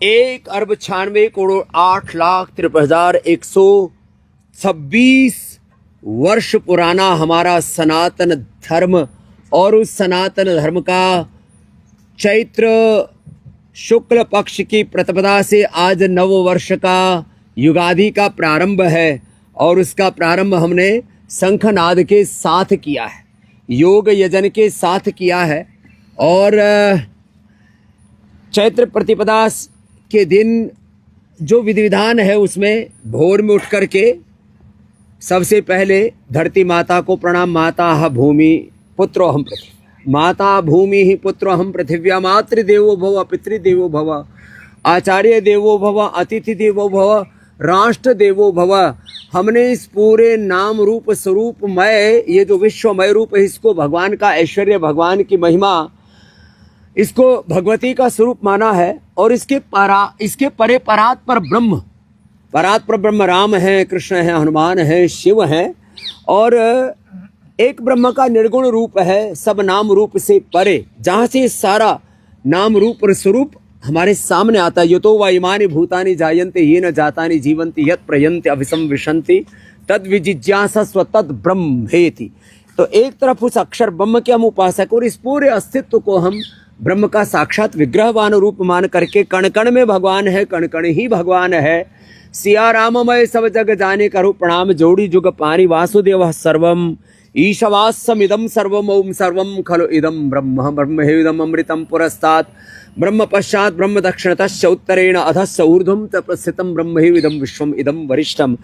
1,96,53,126 वर्ष पुराना हमारा सनातन धर्म, और उस सनातन धर्म का चैत्र शुक्ल पक्ष की प्रतिपदा से आज नव वर्ष का युगादि का प्रारंभ है। और उसका प्रारंभ हमने शंखनाद के साथ किया है, योग यजन के साथ किया है। और चैत्र प्रतिपदा के दिन जो विधि विधान है उसमें भोर में उठ करके सबसे पहले धरती माता को प्रणाम। माता भूमि पुत्रो हम पृथ्वी, माता भूमि ही पुत्रो हम पृथिव्या, मातृदेवो भव पितृदेवो भव, आचार्य देवो भव, अतिथि देवो भव, राष्ट्र देवो भव। हमने इस पूरे नाम रूप स्वरूपमय, ये जो विश्वमय रूप है, इसको भगवान का ऐश्वर्य, भगवान की महिमा, इसको भगवती का स्वरूप माना है। और इसके परे परात पर ब्रह्म, परात पर ब्रह्म राम है, कृष्ण है, हनुमान है, शिव है। और एक ब्रह्म का निर्गुण रूप है, सब नाम रूप से परे, जहाँ से सारा नाम रूप और स्वरूप हमारे सामने आता है। यतो वा इमानि भूतानि जायन्ते येन जातानि जीवन्ति यत् प्रयन्ति अभिसंविशन्ति तद विजिज्ञासस्व तद ब्रह्मेति। तो एक तरफ उस अक्षर ब्रह्म के हम उपासक, और इस पूरे अस्तित्व को हम ब्रह्म का साक्षात विग्रहवान रूप मान करके, कण कण में भगवान है, कण कण ही भगवान है। सिया राममय सब जग जाने करो प्रणाम, जोड़ी जुग पानी वासुदेव सर्वम, ईशवास्यमिदं सर्वम, ओम सर्वम खलु इदं ब्रह्म, ब्रह्मेदम् अमृतं पुरस्तात्, ब्रह्म पश्चात् ब्रह्म दक्षिणतश्च उत्तरेण अधश्च ऊर्ध्वं तपस्थितं ब्रह्मैदं विश्वम इदं वरिष्ठम।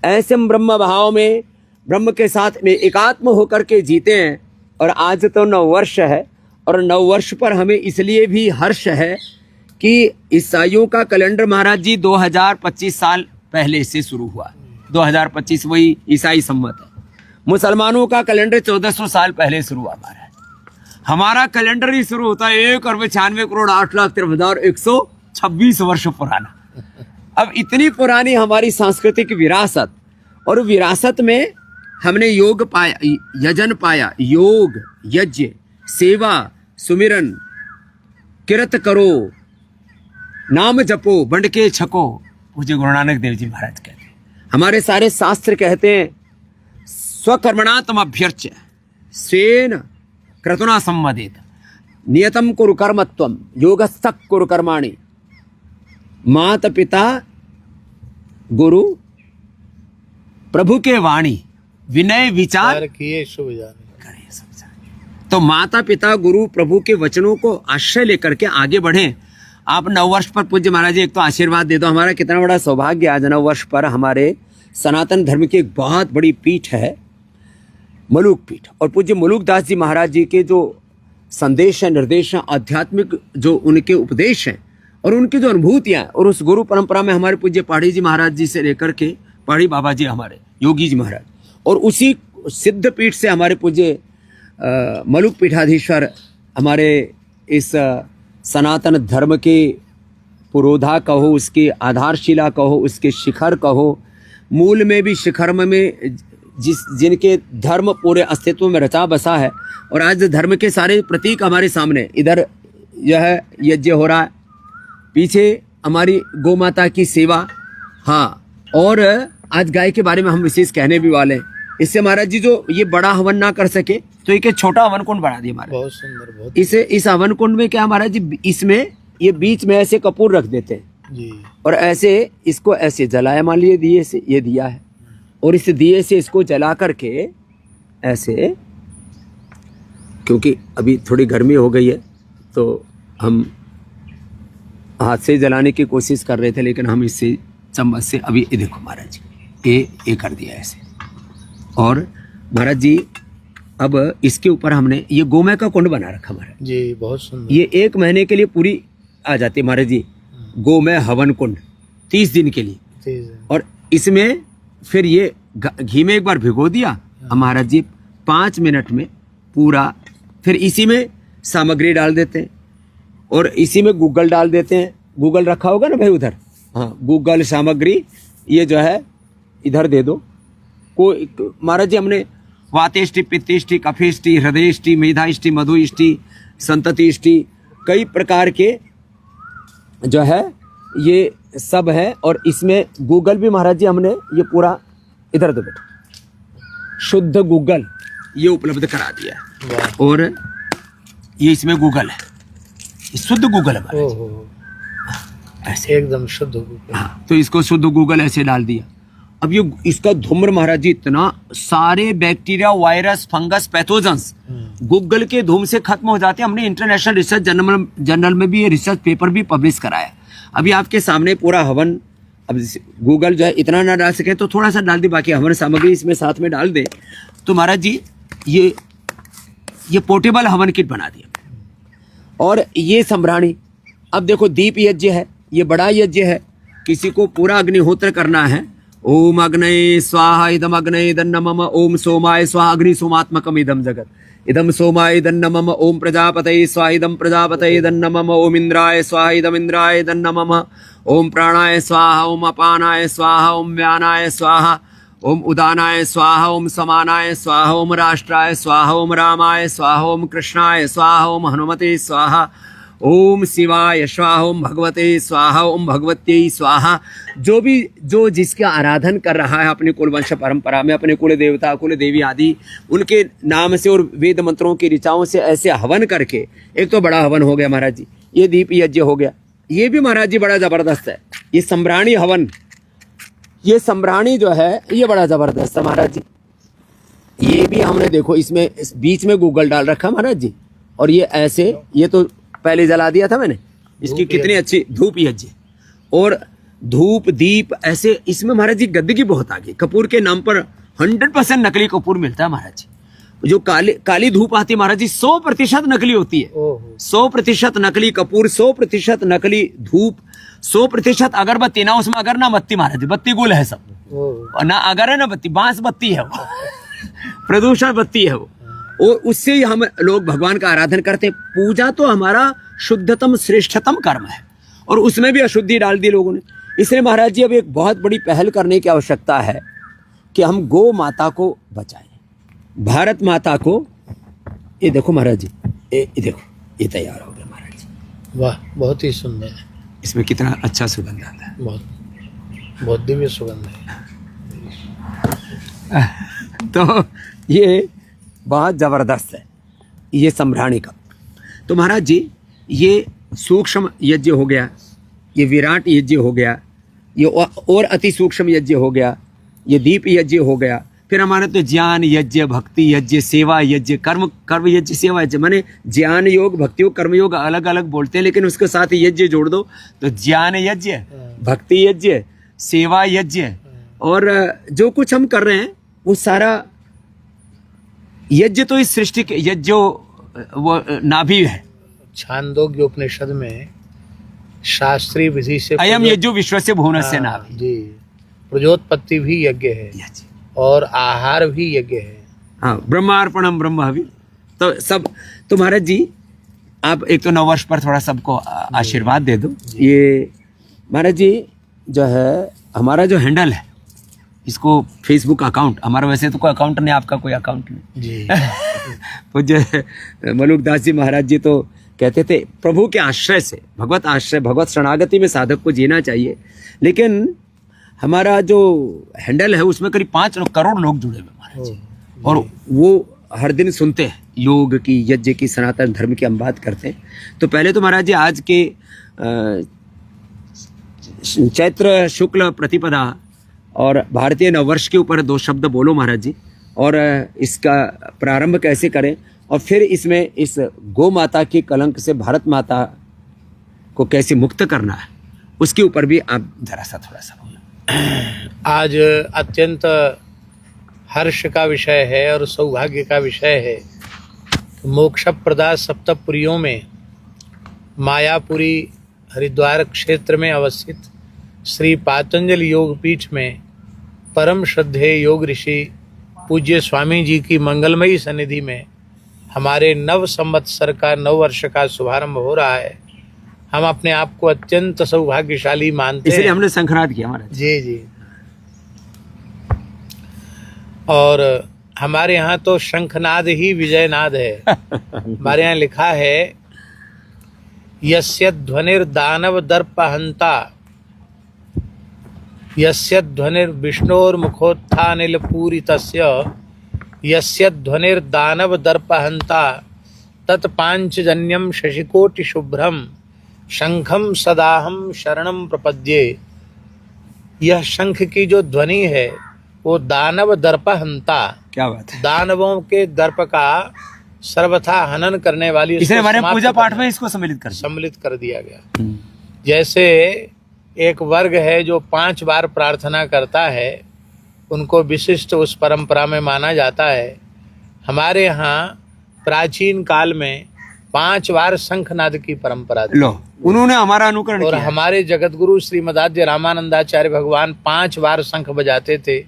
ऐसे हम ब्रह्म भाव में, ब्रह्म के साथ में एकात्म होकर के जीते हैं। और आज तो नववर्ष है, और नववर्ष पर हमें इसलिए भी हर्ष है कि ईसाइयों का कैलेंडर महाराज जी 2025 साल पहले से शुरू हुआ। 2025 वही ईसाई संवत है। मुसलमानों का कैलेंडर 1400 साल पहले शुरू हुआ। हमारा कैलेंडर ही शुरू होता है 1,96,8,53,126 वर्ष पुराना। अब इतनी पुरानी हमारी सांस्कृतिक विरासत, और विरासत में हमने योग पाया, यजन पाया, योग यज्ञ सेवा सुमिरन किरत करो, नाम जपो, बंड के छको, पूज्य गुरु नानक देव जी महाराज कहते हैं। हमारे सारे शास्त्र कहते हैं स्वकर्मणातम अभ्यर्च्य स्वेन क्रतुना संवदेत, नियतम कुरु कर्मत्वम योगस्थक कुरु कर्माणि, माता पिता गुरु प्रभु के वाणी, विनय विचार किए शुभ जाने। तो माता पिता गुरु प्रभु के वचनों को आश्रय लेकर के आगे बढ़ें। आप नववर्ष पर पूज्य महाराज जी एक तो आशीर्वाद दे दो। हमारा कितना बड़ा सौभाग्य, आज नववर्ष पर हमारे सनातन धर्म की एक बहुत बड़ी पीठ है, मलुक पीठ। और पूज्य मलुकदास जी महाराज जी के जो संदेश है, निर्देश है, आध्यात्मिक जो उनके उपदेश हैं, और उनकी जो अनुभूतियाँ, और उस गुरु परंपरा में हमारे पूज्य पहाड़ी जी महाराज जी से लेकर के पहाड़ी बाबा जी हमारे योगी जी महाराज, और उसी सिद्ध पीठ से हमारे पूज्य मलुक पीठाधीश्वर, हमारे इस सनातन धर्म के पुरोधा कहो, उसके आधारशिला कहो, उसके शिखर कहो, मूल में भी शिखर में जिनके धर्म पूरे अस्तित्व में रचा बसा है। और आज धर्म के सारे प्रतीक हमारे सामने, इधर यह यज्ञ हो रहा है, पीछे हमारी गौ माता की सेवा, हाँ, और आज गाय के बारे में हम विशेष कहने भी वाले हैं। इससे महाराज जी जो ये बड़ा हवन ना कर सके तो एक छोटा हवन कुंड बना दिया महाराज। बहुत सुंदर, बहुत। इस हवन कुंड में क्या महाराज जी, इसमें ये बीच में ऐसे कपूर रख देते हैं जी, और ऐसे इसको ऐसे जलाया, मान लीजिए दिए से, ये दिया है, और इस दिए से इसको जला करके ऐसे, क्योंकि अभी थोड़ी गर्मी हो गई है तो हम हाथ से जलाने की कोशिश कर रहे थे, लेकिन हम इससे चम्मच से, अभी ये देखो महाराज जी, ये कर दिया ऐसे। और महाराज जी अब इसके ऊपर हमने ये गोमय का कुंड बना रखा महाराज जी, बहुत सुंदर। ये 1 महीने के लिए पूरी आ जाती है महाराज जी, गोमय हवन कुंड 30 दिन के लिए। और इसमें फिर ये घी में एक बार भिगो दिया महाराज जी, 5 मिनट में पूरा, फिर इसी में सामग्री डाल देते हैं, और इसी में गूगल डाल देते हैं। गूगल रखा होगा ना भाई उधर, हाँ, गूगल सामग्री ये जो है इधर दे दो। कोई महाराज जी हमने वातेष्टि, पित्तेष्टि, कफेष्टि, हृदयष्टि, मेधाष्टि, मधुष्टि, संततिष्टि, कई प्रकार के जो है ये सब है। और इसमें गूगल भी महाराज जी हमने ये पूरा इधर दो बेटा, शुद्ध गूगल ये उपलब्ध करा दिया है। वाह। और ये इसमें गूगल है, ये शुद्ध गूगल है महाराज जी। ओहो, ऐसे एकदम शुद्ध गूगल। हाँ, तो इसको शुद्ध गूगल ऐसे डाल दिया। अब ये इसका धूम्र महाराज जी इतना सारे bacteria, virus, fungus, pathogens Google के धूम से खत्म हो जाते हैं। हमने इंटरनेशनल रिसर्च जर्नल में भी ये रिसर्च पेपर भी पब्लिश कराया। अभी आपके सामने पूरा हवन, अब गूगल जो है इतना ना डाल सके तो थोड़ा सा डाल दी, बाकी हवन सामग्री इसमें साथ में डाल दे तो महाराज जी ये पोर्टेबल हवन किट बना दिया। और ये सम्राणी, अब देखो दीप यज्ञ है, ये बड़ा यज्ञ है, किसी को पूरा अग्निहोत्र करना है। ओम अग्नये स्वाहा इदम अग्नये दन्नमम ओम सोमाय स्वाहा अग्नि सोमात्मकम इदम जगत इदम सोमाय दन्नमम ओम प्रजापतये स्वाहा इदम प्रजापतये दन्नमम ओम इंद्राय स्वाहा इदम इंद्राय दन्नमम ओम प्राणाय स्वाहा ओम अपानाय स्वाहा ओम व्यानाय स्वाहा ओम उदानाय स्वाहा ओम समानाय स्वाहा ओम राष्ट्राय स्वाहा ओम रामाय स्वाहा ओम कृष्णाय स्वाहा ओम हनुमते स्वाहा ओम शिवाय स्वाहा ओम भगवते स्वाहा ओम भगवत्यै स्वाहा। जो जिसका आराधन कर रहा है अपने कुल वंश परंपरा में, अपने कुल देवता कुल देवी आदि उनके नाम से और वेद मंत्रों की ऋचाओं से ऐसे हवन करके, एक तो बड़ा हवन हो गया महाराज जी, ये दीप यज्ञ हो गया। ये भी महाराज जी बड़ा जबरदस्त है, ये सम्राणी हवन, ये सम्राणी जो है ये बड़ा जबरदस्त है महाराज जी। ये भी हमने देखो इसमें इस बीच में गूगल डाल रखा महाराज जी। और ये ऐसे, ये तो पहले जला दिया था मैंने, इसकी कितनी अच्छी धूप यज्ञ और धूप दीप ऐसे। इसमें महाराज जी गंदगी बहुत आ गई, कपूर के नाम पर 100% नकली कपूर मिलता है महाराज जी। जो काली धूप आती है महाराज जी 100% नकली होती है। 100% नकली कपूर, 100% नकली धूप, 100% अगरबत्ती ना, उसमें अगर ना बत्ती महाराज जी, बत्ती गुल है सब, और ना अगर है ना बत्ती, बांस बत्ती है वो प्रदूषण बत्ती है वो। और उससे ही हम लोग भगवान का आराधन करते हैं। पूजा तो हमारा शुद्धतम श्रेष्ठतम कर्म है और उसमें भी अशुद्धि डाल दी लोगों ने। इसलिए महाराज जी अब एक बहुत बड़ी पहल करने की आवश्यकता है कि हम गौ माता को बचाएं, भारत माता को। ये देखो महाराज जी, ये देखो ये तैयार हो गया महाराज जी। वाह, बहुत ही सुंदर है। इसमें कितना अच्छा सुगंध आता है, बहुत दिव्य सुगंध है। तो ये बहुत जबरदस्त है ये सम्राणी का। तो महाराज जी ये सूक्ष्म यज्ञ हो गया, ये विराट यज्ञ हो गया, ये और अति सूक्ष्म यज्ञ हो गया, ये दीप यज्ञ हो गया। फिर हमारे तो ज्ञान यज्ञ, भक्ति यज्ञ, सेवा यज्ञ, कर्म यज्ञ, सेवा यज्ञ, माने ज्ञान योग, भक्ति योग, कर्म योग अलग अलग बोलते हैं, लेकिन उसके साथ यज्ञ जोड़ दो तो ज्ञान यज्ञ, भक्ति यज्ञ, सेवा यज्ञ, और जो कुछ हम कर रहे हैं वो सारा यज्ञ तो इस सृष्टि के यज्ञ वो नाभि है। छांदोग्य उपनिषद में शास्त्रीय विधि से अयम यज्ञो विश्वस्य भुवनस्य नाभि जी, प्रजोत्पत्ति भी यज्ञ है और आहार भी यज्ञ है। हाँ, ब्रह्मार्पणम ब्रह्म हवि। तो सब, तो महाराज जी आप एक तो नववर्ष पर थोड़ा सबको आशीर्वाद दे दो। ये महाराज जी जो है हमारा जो हैंडल है, इसको फेसबुक अकाउंट हमारा, वैसे तो कोई अकाउंट नहीं, आपका कोई अकाउंट नहीं जी। पूज्य मलुकदास जी महाराज जी तो कहते थे प्रभु के आश्रय से, भगवत आश्रय, भगवत शरणागति में साधक को जीना चाहिए। लेकिन हमारा जो हैंडल है उसमें करीब 5 करोड़ लोग जुड़े हुए महाराज जी, और वो हर दिन सुनते हैं योग की, यज्ञ की, सनातन धर्म की हम बात करते हैं। तो पहले तो महाराज जी आज के चैत्र शुक्ल प्रतिपदा और भारतीय नववर्ष के ऊपर 2 शब्द बोलो महाराज जी, और इसका प्रारंभ कैसे करें, और फिर इसमें इस गौ माता के कलंक से भारत माता को कैसे मुक्त करना है, उसके ऊपर भी आप जरा सा थोड़ा सा बोलो। आज अत्यंत हर्ष का विषय है और सौभाग्य का विषय है। मोक्षप्रदा सप्तपुरियों में मायापुरी हरिद्वार क्षेत्र में अवस्थित श्री पातंजलि योग पीठ में परम श्रद्धेय योग ऋषि पूज्य स्वामी जी की मंगलमयी सन्निधि में हमारे नव संवत्सर का, नव वर्ष का शुभारंभ हो रहा है। हम अपने आप को अत्यंत सौभाग्यशाली मानते हैं, इसलिए हमने शंखनाद किया महाराज जी जी। और हमारे यहाँ तो शंखनाद ही विजयनाद है। हमारे यहाँ लिखा है यस्य ध्वनिर्दानव दर्पहंता यस्य ध्वनिर्विष्णोर्मुखोत्थानिलपूरितस्य यस्य ध्वनिर्दानव दर्पहंता तत्पांचजन्यम शशिकोटिशुभ्रम शंखम सदाहम शरणम प्रपद्ये। यह शंख की जो ध्वनि है वो दानव दर्पहंता, क्या बात है, दानवों के दर्प का सर्वथा हनन करने वाली, इसलिए हमारे पूजा पाठ में इसको सम्मिलित कर दिया गया। जैसे एक वर्ग है जो 5 बार प्रार्थना करता है, उनको विशिष्ट उस परंपरा में माना जाता है। हमारे यहाँ प्राचीन काल में 5 बार शंखनाद की परंपरा थी। लो, उन्होंने हमारा अनुकरण और किया। हमारे जगतगुरु श्रीमदाद्य रामानंदाचार्य भगवान 5 बार शंख बजाते थे।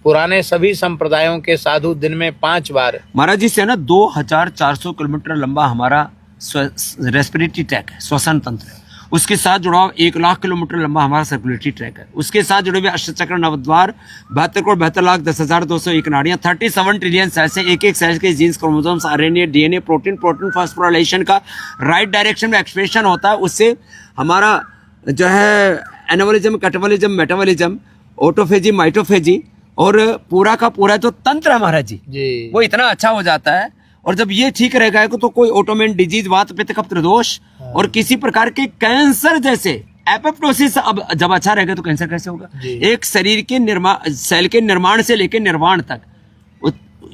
पुराने सभी संप्रदायों के साधु दिन में 5 बार। महाराज जी से ना 2400 किलोमीटर लंबा हमारा रेस्पिरेटरी ट्रैक है, श्वसन तंत्र है। उसके साथ जुड़ा हुआ 1,00,000 किलोमीटर लंबा हमारा सर्कुलेटरी ट्रैक है। उसके साथ जुड़े हुए अष्टचक्र नवद्वार 72,72,10,10,000 नाड़ियां, 37 ट्रिलियन सेल्स हैं। एक सेल के genes, chromosomes, RNA, DNA, protein phosphorylation का राइट डायरेक्शन में एक्सप्रेशन होता है। उससे हमारा जो है anabolism, catabolism, metabolism, autophagy, mitophagy और पूरा का पूरा जो तंत्र है महाराज जी, वो इतना अच्छा हो जाता है। और जब ये ठीक रहेगा तो कोई ऑटोमेन डिजीज, वात पित्त कफ दोष और किसी प्रकार के कैंसर जैसे एपोप्टोसिस अब जब अच्छा रहेगा तो कैंसर कैसे होगा। एक शरीर के निर्माण, सेल के निर्माण से लेकर निर्वाण तक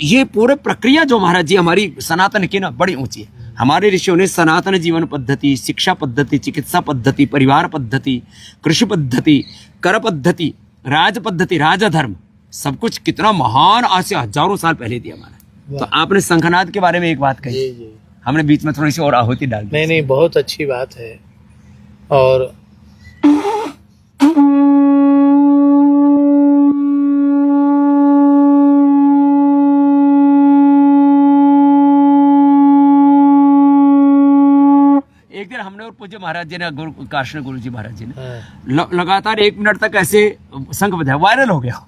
ये पूरे प्रक्रिया जो महाराज जी हमारी सनातन की ना बड़ी ऊंची है। हमारे ऋषियों ने सनातन जीवन पद्धति, शिक्षा पद्धति, चिकित्सा पद्धति, परिवार पद्धति, कृषि पद्धति, कर पद्धति, राज पद्धति, राजधर्म, सब कुछ कितना महान आज से हजारों साल पहले दिया हमारा। तो आपने शंखनाद के बारे में एक बात कही, हमने बीच में थोड़ी सी और आहुति डाल दी। नहीं, बहुत अच्छी बात है। और एक दिन हमने और पूज्य महाराज जी ने, काशना गुरु जी महाराज जी ने लगातार 1 मिनट तक ऐसे शंख बजाया, वायरल हो गया।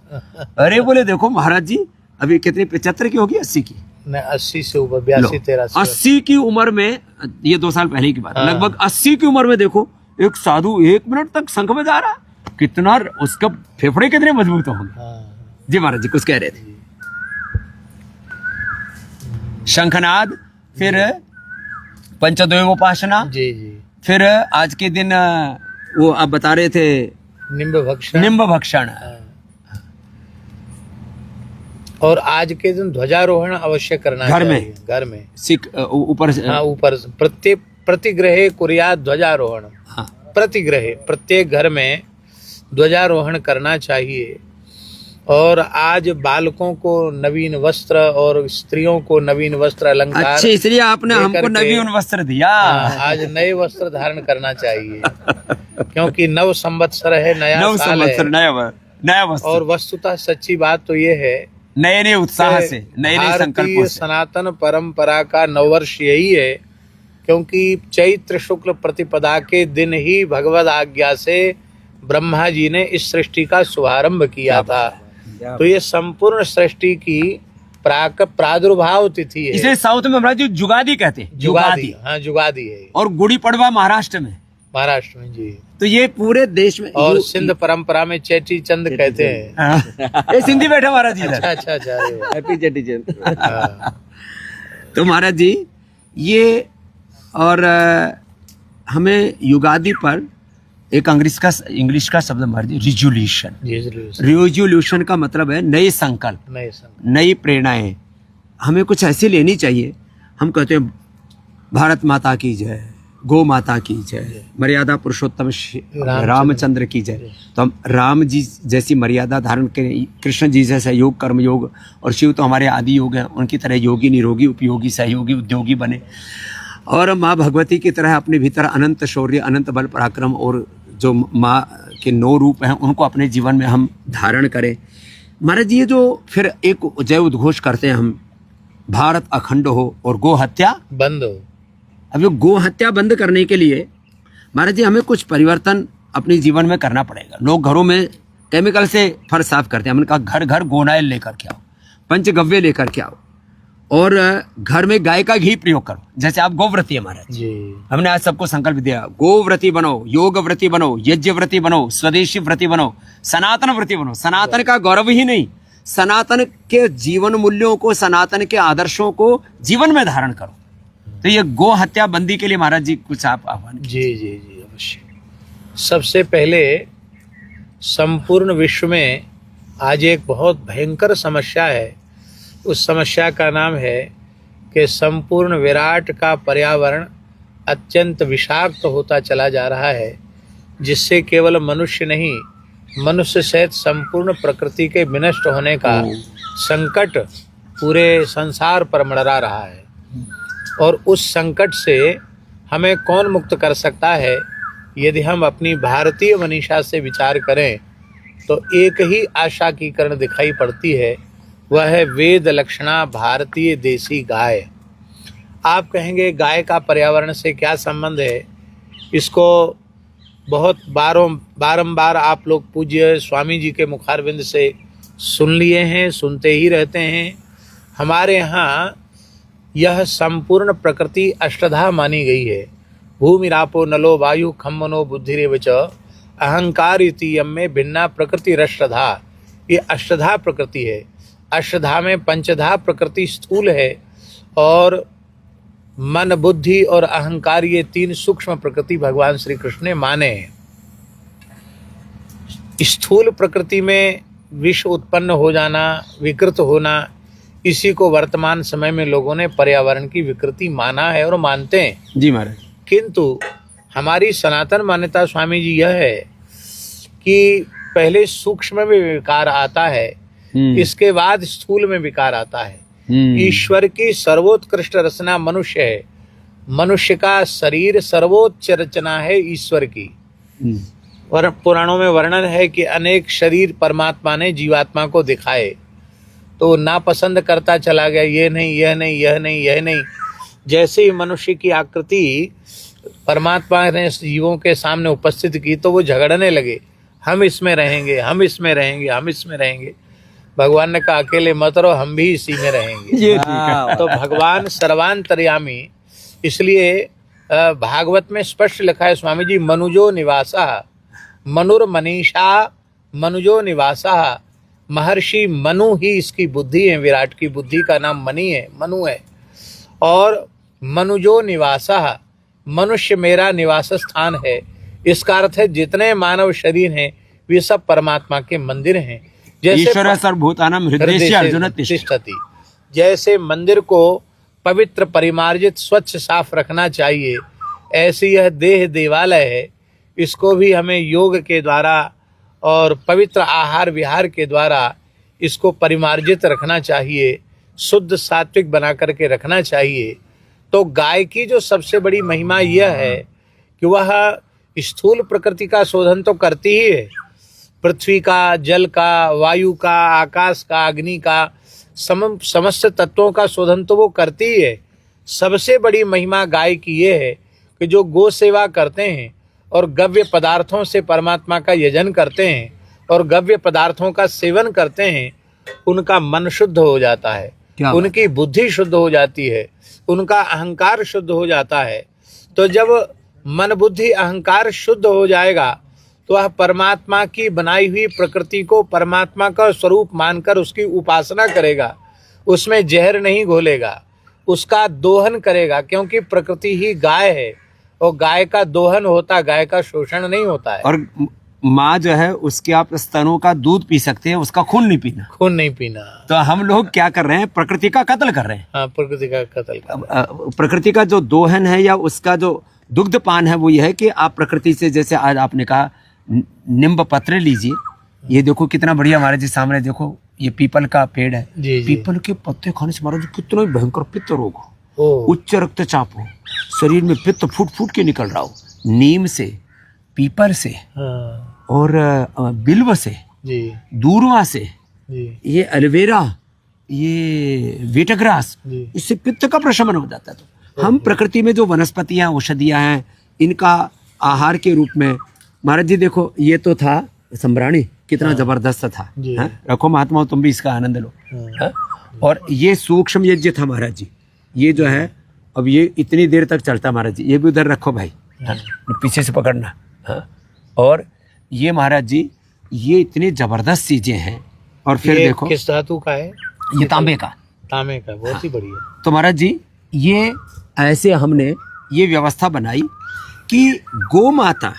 अरे बोले देखो महाराज जी अभी कितनी 75 की होगी, 80 की, 80 से ऊपर, 82, 83, 80 की उम्र में, ये 2 साल पहले की बात, लगभग 80 की उम्र में देखो एक साधु 1 मिनट तक शंख बजा रहा, कितना उसका फेफड़े कितने मजबूत होंगे। जी महाराज जी कुछ कह रहे थे। शंखनाद, फिर पंचदेवोपासना, जी, फिर आज के दिन वो आप बता रहे थे निम्ब भक्षण। और आज के दिन ध्वजारोहण अवश्य करना चाहिए घर में। सिख ऊपर प्रतिग्रहे कुर्यात ध्वजारोहण। प्रतिग्रहे, प्रत्येक घर में ध्वजारोहण करना चाहिए। और आज बालकों को नवीन वस्त्र और स्त्रियों को नवीन वस्त्र अलंकार, अच्छा इसलिए आपने हमको नवीन वस्त्र दिया। आज नए वस्त्र धारण करना चाहिए क्योंकि नव संवत्सर है, नया साल है, नया वस्त्र। और वस्तुतः सच्ची बात तो ये है, नए उत्साह से, नए संकल्पों से सनातन परंपरा का नववर्ष यही है। क्योंकि चैत्र शुक्ल प्रतिपदा के दिन ही भगवद आज्ञा से ब्रह्मा जी ने इस सृष्टि का शुभारंभ किया था। तो ये संपूर्ण सृष्टि की प्रादुर्भाव तिथि है। इसे साउथ में महाराज जी जुगादी कहते हैं। जुगादी, हाँ जुगादी है। और गुड़ी पड़वा महाराष्ट्र में जी। तो ये पूरे देश में, और सिंध परंपरा में चेटी चंद कहते हैं। ये सिंधी बैठा महाराज जी। अच्छा, हैप्पी चेटी चंद। तो महाराज जी ये, और हमें युगादि पर एक इंग्लिश का शब्द महाराज जी, रिजोल्यूशन। रिजोल्यूशन का मतलब है नए संकल्प, नई प्रेरणाएं हमें कुछ ऐसी लेनी चाहिए। हम कहते हैं भारत माता की जय, गौ माता की जय, मर्यादा पुरुषोत्तम रामचंद्र की जय। तो हम राम जी जैसी मर्यादा धारण करें, कृष्ण जी जैसा योग, कर्म योग, और शिव तो हमारे आदि योग हैं, उनकी तरह योगी, निरोगी, उपयोगी, सहयोगी, उद्योगी बने। और माँ भगवती की तरह अपने भीतर अनंत शौर्य, अनंत बल पराक्रम और जो माँ के 9 रूप हैं उनको अपने जीवन में हम धारण करें। महाराज जी ये जो फिर एक जय उद्घोष करते हैं हम, भारत अखंड हो और गो हत्या बंद हो। अब ये गो हत्या बंद करने के लिए महाराज जी हमें कुछ परिवर्तन अपने जीवन में करना पड़ेगा। लोग घरों में केमिकल से फर्श साफ करते हैं, हमने कहा घर घर गोनाइल लेकर के आओ, पंचगव्य लेकर के आओ, और घर में गाय का घी प्रयोग करो। जैसे आप गोव्रती है महाराज, जी हमने आज सबको संकल्प दिया, गोव्रती बनो, योग व्रती बनो, यज्ञ व्रती बनो, स्वदेशी व्रती बनो, सनातन व्रती बनो। सनातन का गौरव ही नहीं, सनातन के जीवन मूल्यों को, सनातन के आदर्शों को जीवन में धारण करो। तो ये गो हत्या बंदी के लिए महाराज जी कुछ आप आह्वान। जी जी जी अवश्य। सबसे पहले संपूर्ण विश्व में आज एक बहुत भयंकर समस्या है। उस समस्या का नाम है कि संपूर्ण विराट का पर्यावरण अत्यंत विषाक्त होता चला जा रहा है, जिससे केवल मनुष्य नहीं, मनुष्य सहित संपूर्ण प्रकृति के विनष्ट होने का संकट पूरे संसार पर मंडरा रहा है। और उस संकट से हमें कौन मुक्त कर सकता है? यदि हम अपनी भारतीय मनीषा से विचार करें तो एक ही आशा की किरण दिखाई पड़ती है, वह है वेद लक्षणा भारतीय देसी गाय। आप कहेंगे गाय का पर्यावरण से क्या संबंध है? इसको बहुत बारंबार आप लोग पूज्य स्वामी जी के मुखारविंद से सुन लिए हैं, सुनते ही रहते हैं। हमारे यहाँ यह संपूर्ण प्रकृति अष्टधा मानी गई है। भूमिरापो नलो वायु खम मनो बुद्धिरेव च अहंकार इति यम में भिन्ना प्रकृति अष्टधा। ये अष्टधा प्रकृति है। अष्टधा में पंचधा प्रकृति स्थूल है और मन, बुद्धि और अहंकार ये तीन सूक्ष्म प्रकृति भगवान श्री कृष्ण ने माने हैं। स्थूल प्रकृति में विष उत्पन्न हो जाना, विकृत होना, इसी को वर्तमान समय में लोगों ने पर्यावरण की विकृति माना है और मानते हैं। जी महाराज। किंतु हमारी सनातन मान्यता स्वामी जी यह है कि पहले सूक्ष्म में विकार आता है, इसके बाद स्थूल में विकार आता है। ईश्वर की सर्वोत्कृष्ट रचना मनुष्य है। मनुष्य का शरीर सर्वोच्च रचना है ईश्वर की। और पुराणों में वर्णन है कि अनेक शरीर परमात्मा ने जीवात्मा को दिखाए, तो नापसंद करता चला गया, ये नहीं, यह नहीं, यह नहीं, यह नहीं। जैसे ही मनुष्य की आकृति परमात्मा ने जीवों के सामने उपस्थित की तो वो झगड़ने लगे, हम इसमें रहेंगे, हम इसमें रहेंगे, हम इसमें रहेंगे। भगवान ने कहा अकेले मत रहो, हम भी इसी में रहेंगे। ये ठीक है। तो भगवान सर्वांतर्यामी, इसलिए भागवत में स्पष्ट लिखा है स्वामी जी, मनुजो निवासा मनुर्मनीषा मनुजो निवासा। महर्षि मनु ही इसकी बुद्धि है। विराट की बुद्धि का नाम मनी है, मनु है। और मनुजो निवासा, मनुष्य मेरा निवास स्थान है। इसका अर्थ है जितने मानव शरीर हैं वे सब परमात्मा के मंदिर हैं। ईश्वर सर्वभूतानां हृदयेषु अर्जुन तिष्ठति। जैसे मंदिर को पवित्र, परिमार्जित, स्वच्छ, साफ रखना चाहिए, ऐसे यह देह देवालय है। इसको भी हमें योग के द्वारा और पवित्र आहार विहार के द्वारा इसको परिमार्जित रखना चाहिए, शुद्ध सात्विक बना करके रखना चाहिए। तो गाय की जो सबसे बड़ी महिमा यह है कि वह स्थूल प्रकृति का शोधन तो करती ही है, पृथ्वी का, जल का, वायु का, आकाश का, अग्नि का, समस्त तत्वों का शोधन तो वो करती ही है। सबसे बड़ी महिमा गाय की ये है कि जो गो सेवा करते हैं और गव्य पदार्थों से परमात्मा का यजन करते हैं और गव्य पदार्थों का सेवन करते हैं, उनका मन शुद्ध हो जाता है, उनकी बुद्धि शुद्ध हो जाती है, उनका अहंकार शुद्ध हो जाता है। तो जब मन, बुद्धि, अहंकार शुद्ध हो जाएगा तो वह परमात्मा की बनाई हुई प्रकृति को परमात्मा का स्वरूप मानकर उसकी उपासना करेगा, उसमें जहर नहीं घोलेगा, उसका दोहन करेगा, क्योंकि प्रकृति ही गाय है और गाय का दोहन होता, गाय का शोषण नहीं होता है। और माँ जो है उसके आप स्तनों का दूध पी सकते हैं, उसका खून नहीं पीना। खून नहीं पीना। तो हम लोग क्या कर रहे हैं? प्रकृति का कत्ल कर रहे हैं। हाँ, प्रकृति का कत्ल। प्रकृति का जो दोहन है या उसका जो दुग्धपान है वो यह है कि आप प्रकृति से, जैसे आज आपने कहा नींब पत्र लीजिए, ये देखो कितना बढ़िया हमारे जी सामने देखो, ये पीपल का पेड़ है। पीपल के पत्ते खाने से महाराज कितना भयंकर पित्त रोग हो, उच्च रक्तचाप हो, शरीर में पित्त फूट फूट के निकल रहा हो, नीम से, पीपल से और बिल्व से, दूर्वा से, ये एलोवेरा, ये वीटग्रास, इससे पित्त का प्रशमन हो जाता है। तो हम प्रकृति में जो वनस्पतियां, औषधियां हैं, इनका आहार के रूप में महाराज जी देखो, ये तो था सम्राणी, कितना जबरदस्त था। जी। हाँ? रखो महात्मा, तुम भी इसका आनंद लो। हाँ? और ये सूक्ष्म यज्ञ था महाराज जी। ये जो है अब ये इतनी देर तक चलता महाराज जी। ये भी उधर रखो भाई। हाँ? पीछे से पकड़ना। हाँ? और ये महाराज जी ये इतनी जबरदस्त चीजें हैं। और फिर ये देखो किस धातु का है? ये तांबे का। तांबे का, बहुत ही बढ़िया। तो महाराज जी ये ऐसे हमने ये व्यवस्था बनाई कि गौ माता,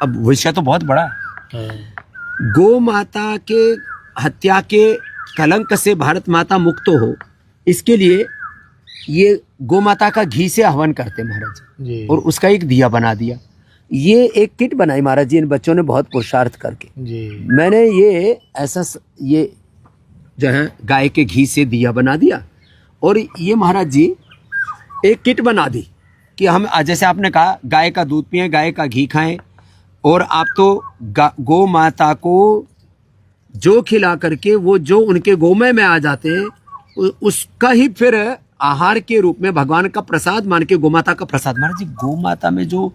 अब विषय तो बहुत बड़ा है, हाँ। गौ माता के हत्या के कलंक से भारत माता मुक्त हो, इसके लिए ये गौ माता का घी से हवन करते महाराज जी। और उसका एक दिया बना दिया। ये एक किट बनाई महाराज जी इन बच्चों ने बहुत पुरुषार्थ करके। जी। मैंने ये ऐसा ये जो है गाय के घी से दिया बना दिया और ये महाराज जी एक किट बना दी कि हम जैसे आपने कहा गाय का दूध पिएं, गाय का घी खाएं, और आप तो गौ माता को जो खिला करके वो जो उनके गोमय में आ जाते हैं उसका ही फिर आहार के रूप में भगवान का प्रसाद मान के, गौ माता का प्रसाद। महाराज जी गौ माता में जो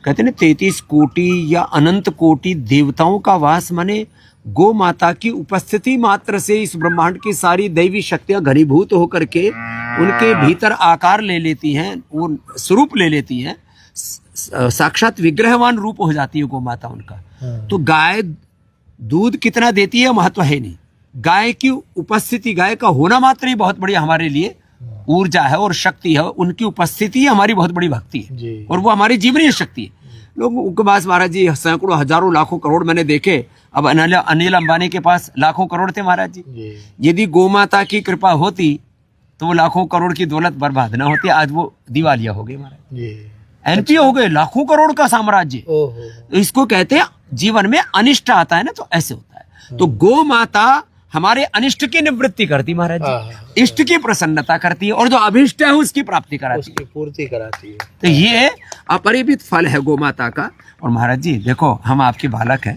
कहते हैं ना 33 कोटि या अनंत कोटि देवताओं का वास, माने गौ माता की उपस्थिति मात्र से इस ब्रह्मांड की सारी दैवी शक्तियां घनीभूत होकर के उनके भीतर आकार ले लेती हैं, वो स्वरूप ले लेती हैं, साक्षात विग्रहवान रूप हो जाती है गौ माता उनका। तो गाय दूध कितना देती है महत्व है नहीं, गाय की उपस्थिति, गाय का होना मात्र ही बहुत बड़ी हमारे लिए ऊर्जा है और शक्ति है। उनकी उपस्थिति हमारी बहुत बड़ी भक्ति है और वो हमारी जीवनीय शक्ति है। लोग के पास महाराज जी सैकड़ों हजारों लाखों करोड़ मैंने देखे। अब अनिल अंबानी के पास लाखों करोड़ थे महाराज जी। यदि गौ माता की कृपा होती तो वो लाखों करोड़ की दौलत बर्बाद ना होती। आज वो दिवालिया हो गए महाराज, एनपीओ हो गए, लाखों करोड़ का साम्राज्य। इसको कहते हैं जीवन में अनिष्ट आता है ना, तो ऐसे होता है। तो गौ माता हमारे अनिष्ट की निवृत्ति करती महाराज जी, इष्ट की प्रसन्नता करती है और जो अभिष्ट है उसकी प्राप्ति कराती है, उसकी पूर्ति कराती है। तो ये अपरिमित फल है गौ माता का। और महाराज जी देखो हम आपके बालक हैं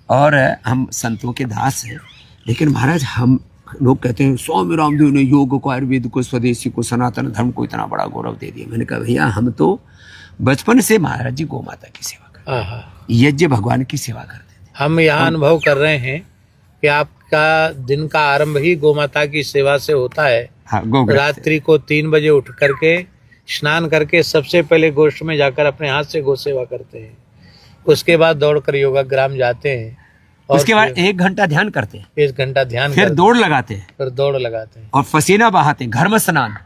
और हम संतों के दास हैं, लेकिन महाराज हम लोग कहते हैं स्वामी रामदेव ने योग को, आयुर्वेद को, स्वदेशी को, सनातन धर्म को इतना बड़ा गौरव दे दिया। मैंने कहा भैया हम तो बचपन से महाराज जी गौ माता की सेवा करते, यज्ञ भगवान की सेवा करते थे। हम यहाँ अनुभव कर रहे हैं कि आपका दिन का आरंभ ही गौ माता की सेवा से होता है। हाँ, रात्रि को 3 बजे उठ करके स्नान करके सबसे पहले गोष्ठ में जाकर अपने हाथ से गौ सेवा करते हैं। उसके बाद दौड़कर योगाग्राम जाते हैं और उसके बाद 1 घंटा ध्यान करते हैं, 1 घंटा ध्यान, फिर दौड़ लगाते हैं, फिर दौड़ लगाते हैं और पसीना बहाते हैं, घर्म स्नान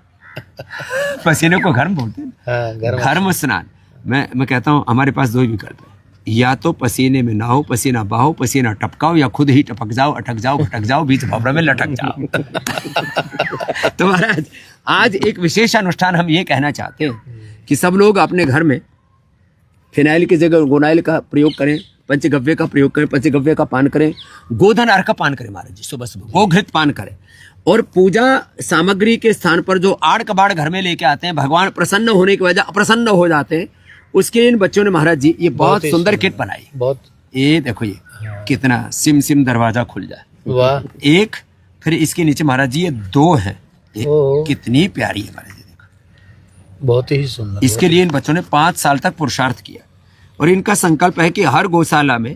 पसीने को घर्म बोलते हैं। हाँ, घर्म स्नान। मैं कहता हूँ हमारे पास 2 विकल्प है, या तो पसीने में नहाओ, पसीना बहाओ, पसीना टपकाओ, या खुद ही टपक जाओ, अटक जाओ, भटक जाओ, बीच भंवरे में लटक जाओ। तो महाराज आज एक विशेष अनुष्ठान हम ये कहना चाहते हैं कि सब लोग अपने घर में फिनाइल की जगह गोनाइल का प्रयोग करें, पंचगव्य का प्रयोग करें, पंचगव्य का पान करें, गोधन अर्घ का पान करें महाराज जी, सुबह सुबह गोघृत पान करें। और पूजा सामग्री के स्थान पर जो आड़ कबाड़ घर में लेके आते हैं, भगवान प्रसन्न होने की वजह अप्रसन्न हो जाते हैं, उसके लिए इन बच्चों ने महाराज जी ये बहुत सुंदर किट बनाई। बहुत, ये देखो ये कितना सिम सिम दरवाजा खुल जाए, वाह। एक फिर इसके नीचे महाराज जी ये 2 है, कितनी प्यारी है महाराज जी, देखो बहुत ही सुंदर। इसके लिए इन बच्चों ने 5 साल तक पुरुषार्थ किया और इनका संकल्प है कि हर गौशाला में,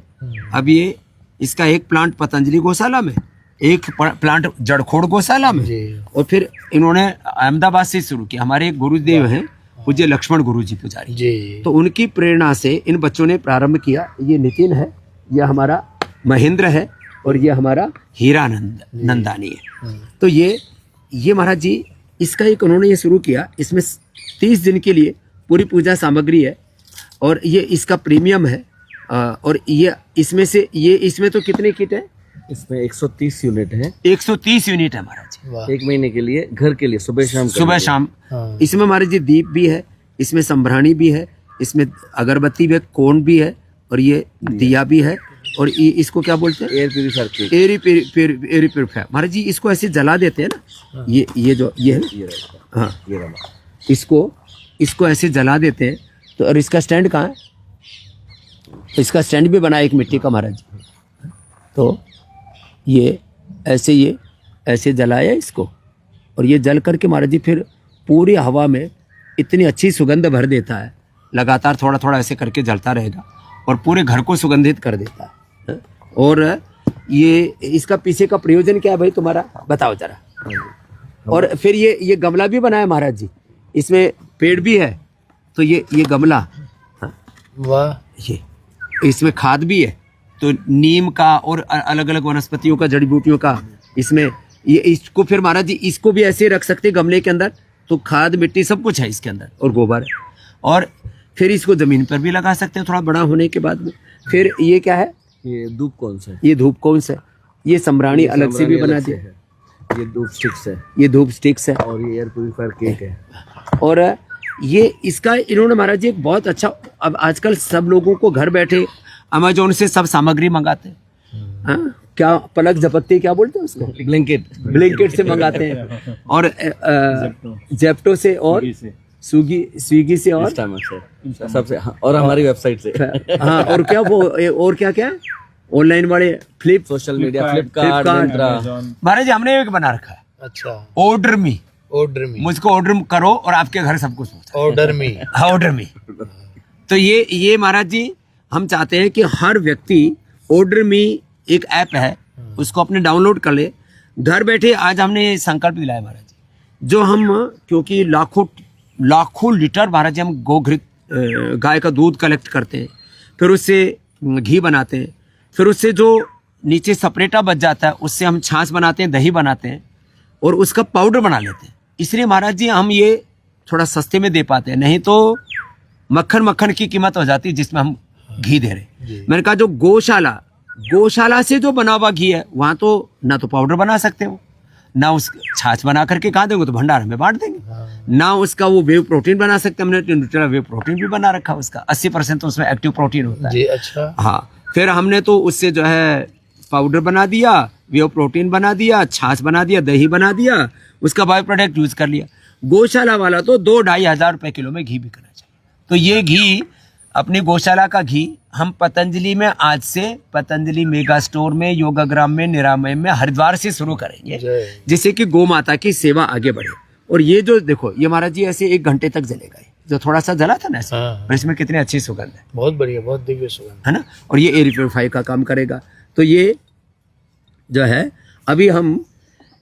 अब ये इसका एक प्लांट पतंजलि गौशाला में, एक प्लांट जड़खोड़ गौशाला में, और फिर इन्होंने अहमदाबाद से शुरू किया। हमारे एक गुरुदेव हैं पूज्य लक्ष्मण गुरु जी पुजारी जी, तो उनकी प्रेरणा से इन बच्चों ने प्रारंभ किया। ये नितिन है, यह हमारा महेंद्र है और ये हमारा हीरानंद नंदानी है। तो ये महाराज जी इसका एक उन्होंने ये शुरू किया। इसमें 30 दिन के लिए पूरी पूजा सामग्री है और ये इसका प्रीमियम है। और ये इसमें से इसमें तो कितने किट है? इसमें 130 यूनिट है। 130 यूनिट है महाराज जी, 1 महीने के लिए घर के लिए सुबह शाम। इसमें महाराज जी दीप भी है, इसमें संभ्राणी भी है, इसमें अगरबत्ती भी है, कोन भी है और ये दिया भी है। और ये इसको क्या बोलते हैं? Air purifier. महाराज जी इसको ऐसे जला देते हैं ना, ये जो ये है, हाँ इसको ऐसे जला देते हैं। तो और इसका स्टैंड कहाँ है? इसका स्टैंड भी बना एक मिट्टी का महाराज जी। तो ये ऐसे जलाया इसको और ये जल करके महाराज जी फिर पूरी हवा में इतनी अच्छी सुगंध भर देता है, लगातार थोड़ा थोड़ा ऐसे करके जलता रहेगा और पूरे घर को सुगंधित कर देता है। और ये इसका पीछे का प्रयोजन क्या है भाई तुम्हारा, बताओ जरा। और फिर ये गमला भी बनाया महाराज जी, इसमें पेड़ भी है, तो ये गमला, वाह, ये इसमें खाद भी है, तो नीम का और अलग अलग वनस्पतियों का, जड़ी बूटियों का इसमें, ये इसको फिर महाराज जी इसको भी ऐसे रख सकते हैं गमले के अंदर, तो खाद मिट्टी सब कुछ है इसके अंदर और गोबर, और फिर इसको जमीन पर भी लगा सकते हैं थोड़ा बड़ा होने के बाद में। फिर ये क्या है, ये धूप कौन सा है? ये धूप कौन सा है, ये सम्राणी अलग से भी बना दिया, ये धूप स्टिक्स है, ये धूप स्टिक्स है, और ये एयर प्यूरिफायर केक है। और ये इसका इन्होंने महाराज जी एक बहुत अच्छा, अब आजकल सब लोगों को घर बैठे अमेजोन से सब सामग्री मंगाते हैं, हाँ? क्या पलक झपकते क्या बोलते हैं उसको, ब्लिंकिट से मंगाते हैं, और जेप्टो से, और स्विगी से, और सबसे, और हमारी वेबसाइट से। हाँ, और क्या वो, और क्या क्या ऑनलाइन वाले सोशल मीडिया, फ्लिपकार्ट। महाराज जी हमने एक बना रखा है, अच्छा, ऑर्डर मी, मुझको ऑर्डर करो और आपके घर सब कुछ होता है, ऑर्डर मी। तो ये महाराज जी हम चाहते हैं कि हर व्यक्ति ऑर्डर मी एक ऐप है, उसको अपने डाउनलोड कर ले, घर बैठे। आज हमने ये संकल्प दिलाया महाराज जी, जो हम, क्योंकि लाखों लीटर महाराज जी हम गोघृत गाय का दूध कलेक्ट करते हैं, फिर उससे घी बनाते हैं, फिर उससे जो नीचे सपरेटा बच जाता है उससे हम छाछ बनाते हैं, दही बनाते हैं, और उसका पाउडर बना लेते हैं। इसलिए महाराज जी हम ये थोड़ा सस्ते में दे पाते हैं, नहीं तो मक्खन की कीमत हो जाती है जिसमें हम घी दे रहे। मैंने कहा जो गौशाला से जो बना हुआ घी है, वहां तो ना तो पाउडर बना सकते हो, ना उस छाछ बना करके कहाँ देंगे, तो भंडार में बांट देंगे, ना उसका वो वेव प्रोटीन बना सकते। हमने न्यूट्रेला वेव प्रोटीन भी बना रखा, उसका 80% तो उसमें एक्टिव प्रोटीन होता है। जी, अच्छा। हाँ, फिर हमने तो उससे जो है पाउडर बना दिया, वेव प्रोटीन बना दिया, छाछ बना दिया, दही बना दिया, उसका बायो प्रोडक्ट यूज कर लिया। गौशाला वाला तो 2-2.5 हज़ार रुपए किलो में घी बिकना चाहिए। तो ये घी, अपनी गौशाला का घी हम पतंजलि में, आज से पतंजलि मेगा स्टोर में, योगाग्राम में, निरामय में, हरिद्वार से शुरू करेंगे, जिससे कि गौ माता की सेवा आगे बढ़े। और ये जो देखो, ये महाराज जी ऐसे 1 घंटे तक जलेगा, जो थोड़ा सा जला था ना ऐसे, और इसमें कितनी अच्छी सुगंध है, बहुत बढ़िया, बहुत दिव्य सुगंध है ना। और ये एयर प्योरीफाई का काम करेगा। तो ये जो है, अभी हम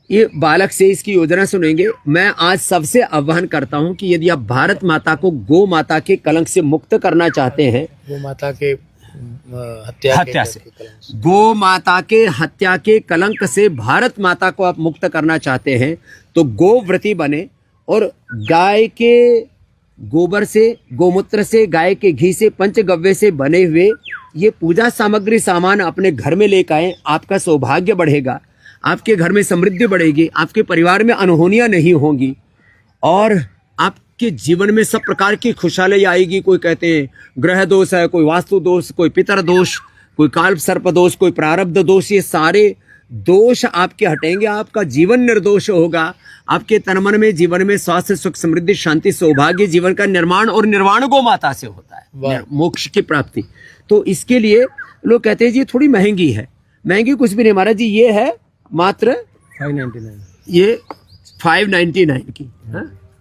ये बालक से इसकी योजना सुनेंगे। मैं आज सबसे आह्वान करता हूं कि यदि आप भारत माता को गौ माता के कलंक से मुक्त करना चाहते हैं, गौ माता के हत्या से, गौ माता के हत्या के कलंक से भारत माता को आप मुक्त करना चाहते हैं, तो गोव्रती बने, और गाय के गोबर से, गोमूत्र से, गाय के घी से, पंचगव्य से बने हुए ये पूजा सामग्री सामान अपने घर में लेकर आए। आपका सौभाग्य बढ़ेगा, आपके घर में समृद्धि बढ़ेगी, आपके परिवार में अनहोनियां नहीं होंगी, और आपके जीवन में सब प्रकार की खुशहाली आएगी। कोई कहते हैं ग्रह दोष है, कोई वास्तु दोष, कोई पितर दोष, कोई काल सर्प दोष, कोई प्रारब्ध दोष, ये सारे दोष आपके हटेंगे, आपका जीवन निर्दोष होगा, आपके तन मन में, जीवन में स्वास्थ्य, सुख, समृद्धि, शांति, सौभाग्य, जीवन का निर्माण, और निर्वाण गौ माता से होता है, मोक्ष की प्राप्ति। तो इसके लिए लोग कहते हैं जी थोड़ी महंगी है, महंगी कुछ भी नहीं महाराज जी, ये है मात्र 599, ये 599 की,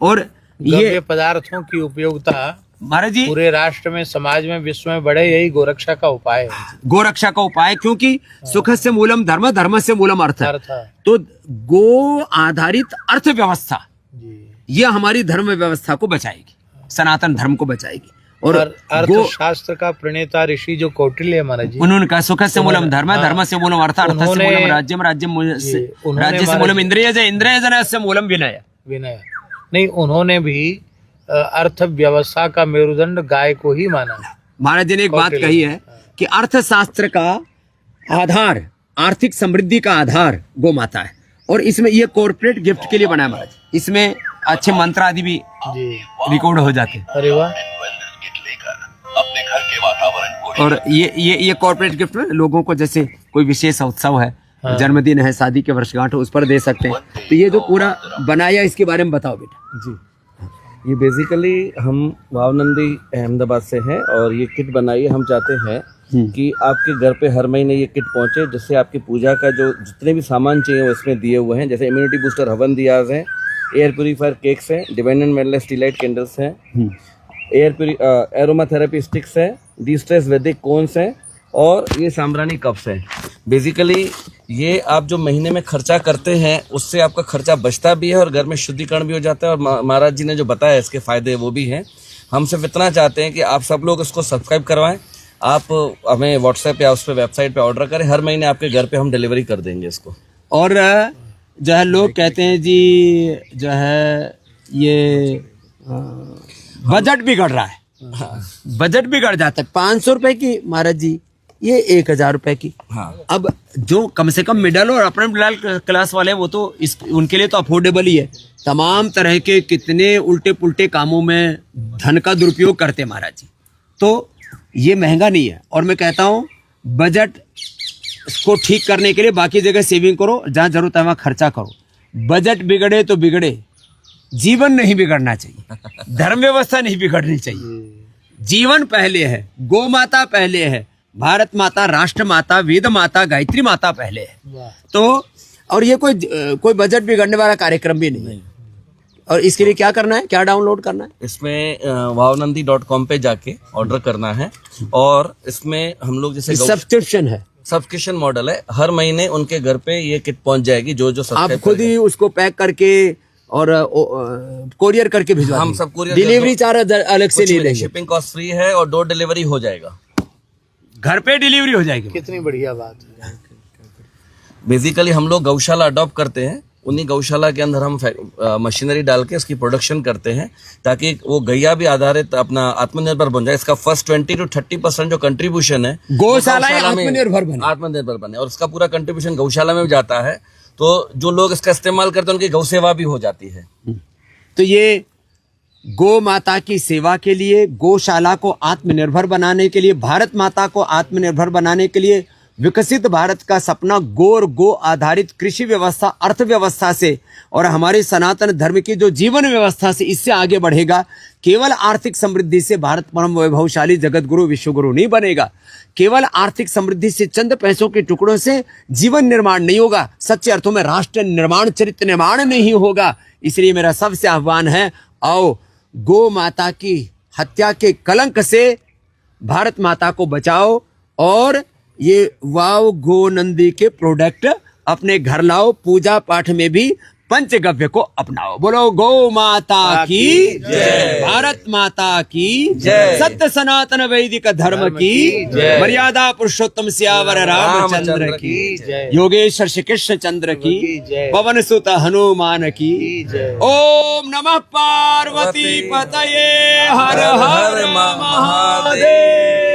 और ये पदार्थों की उपयोगिता महाराज जी पूरे राष्ट्र में, समाज में, विश्व में बढ़े, यही गोरक्षा का उपाय है। गोरक्षा का उपाय, क्योंकि सुख से मूलम धर्म, धर्म से मूलम अर्थ। तो गो आधारित अर्थव्यवस्था, ये हमारी धर्म व्यवस्था को बचाएगी, सनातन धर्म को बचाएगी। और अर्थशास्त्र का प्रणेता ऋषि जो कौटिल्य महाराज जी, उन्होंने कहा सुख से मूलम धर्म, धर्म से मूलम अर्थ, अर्थ से मूलम राज्यम, राज्य से मूलम इंद्रिय, इंद्रिय से मूलम विनय। नहीं, उन्होंने भी अर्थव्यवस्था का मेरुदंड गाय को ही माना। महाराज जी ने एक बात कही है कि अर्थशास्त्र का आधार, आर्थिक समृद्धि का आधार गौ माता है, और इसमें ये कॉर्पोरेट गिफ्ट के लिए बनाया महाराज, इसमें अच्छे मंत्र आदि भी रिकॉर्ड हो जाते हैं। अरे वाह। अपने घर के वातावरण को, और ये कॉर्पोरेट गिफ्ट लोगों को, जैसे कोई विशेष उत्सव है, जन्मदिन है, शादी के वर्षगांठ उस पर दे सकते हैं। तो ये जो पूरा बनाया, इसके बारे में बताओ बेटा जी। ये बेसिकली हम वावनंदी अहमदाबाद से हैं, और ये किट बनाई है। हम चाहते हैं कि आपके घर पे हर महीने ये किट पहुंचे, जिससे आपकी पूजा का जो जितने भी सामान चाहिए वो इसमें दिए हुए हैं। जैसे इम्यूनिटी बूस्टर हवन दियाज है, एयर प्यूरीफायर केक्स हैं, डिवाइन एंड मेडलेस टीलाइट कैंडल्स हैं, एरोमा थेरेपी स्टिक्स है, डिस्ट्रेस वैदिक कोन्स हैं, और ये साम्रानी कप्स हैं। बेसिकली ये आप जो महीने में खर्चा करते हैं उससे आपका खर्चा बचता भी है और घर में शुद्धिकरण भी हो जाता है। और महाराज जी ने जो बताया इसके फायदे वो भी हैं। हम सिर्फ इतना चाहते हैं कि आप सब लोग इसको सब्सक्राइब करवाएं। आप हमें व्हाट्सएप या उस पर वेबसाइट पे ऑर्डर करें, हर महीने आपके घर पे हम डिलीवरी कर देंगे इसको। और जो है लोग कहते हैं जी जो है ये बजट बिगड़ रहा है, बजट बिगड़ जाता है। 500 रुपए की महाराज जी, ये 1000 रुपए की। हाँ। अब जो कम से कम मिडल और अपर मिडिल क्लास वाले वो तो उनके लिए तो अफोर्डेबल ही है। तमाम तरह के कितने उल्टे पुल्टे कामों में धन का दुरुपयोग करते हैं महाराज जी, तो ये महंगा नहीं है। और मैं कहता हूँ बजट को ठीक करने के लिए बाकी जगह सेविंग करो, जहाँ जरूरत है वहाँ खर्चा करो। बजट बिगड़े तो बिगड़े, जीवन नहीं बिगड़ना चाहिए, धर्म व्यवस्था नहीं बिगड़नी चाहिए। जीवन पहले है, गौ माता पहले है, भारत माता, राष्ट्र माता, वेद माता, गायत्री माता पहले है। तो और ये कोई बजट बिगड़ने वाला कार्यक्रम भी नहीं। और इसके लिए क्या करना है, क्या डाउनलोड करना है? इसमें वावनंदी.com पे जाके ऑर्डर करना है। और इसमें हम लोग जैसे सब्सक्रिप्शन है, सब्सक्रिप्शन मॉडल है, हर महीने उनके घर पे ये किट पहुंच जाएगी। जो आप खुद ही उसको पैक करके और कोरियर करके भिजवा, हम सब कोरियर, डिलीवरी चार्ज अलग से नहीं लेंगे, शिपिंग कॉस्ट फ्री है और डोर डिलीवरी हो जाएगा, घर पे डिलीवरी हो जाएगी। कितनी बढ़िया बात है। बेसिकली हम लोग गौशाला अडॉप्ट करते हैं, उन्हीं गौशाला के अंदर हम मशीनरी डाल के उसकी प्रोडक्शन करते हैं ताकि वो गैया भी आधारित अपना आत्मनिर्भर बन जाए। इसका फर्स्ट 20 to 30% जो कंट्रीब्यूशन है गौशाला आत्मनिर्भर बने और उसका पूरा कंट्रीब्यूशन गौशाला में जाता है। तो जो लोग इसका इस्तेमाल करते हैं उनकी गौ सेवा भी हो जाती है। तो ये गौ माता की सेवा के लिए, गौशाला को आत्मनिर्भर बनाने के लिए, भारत माता को आत्मनिर्भर बनाने के लिए, विकसित भारत का सपना गौ और गो आधारित कृषि व्यवस्था, अर्थव्यवस्था से और हमारे सनातन धर्म की जो जीवन व्यवस्था से इससे आगे बढ़ेगा। केवल आर्थिक समृद्धि से भारत परम वैभवशाली जगत गुरु विश्व गुरु नहीं बनेगा। केवल आर्थिक समृद्धि से, चंद पैसों के टुकड़ों से जीवन निर्माण नहीं होगा। सच्चे अर्थों में राष्ट्र निर्माण, चरित्र निर्माण नहीं होगा। इसलिए मेरा सबसे आह्वान है, आओ गौ माता की हत्या के कलंक से भारत माता को बचाओ और ये वाव गो नंदी के प्रोडक्ट अपने घर लाओ। पूजा पाठ में भी पंचगव्य को अपनाओ। बोलो गौ माता की जय, भारत माता की जय, सत्य सनातन वैदिक धर्म की जय, मर्यादा पुरुषोत्तम सियावर रामचंद्र की जय, योगेश्वर श्री कृष्ण चंद्र की जय, पवन सुत हनुमान की जय। ओम नमः पार्वती पतये, हर हर महादेव।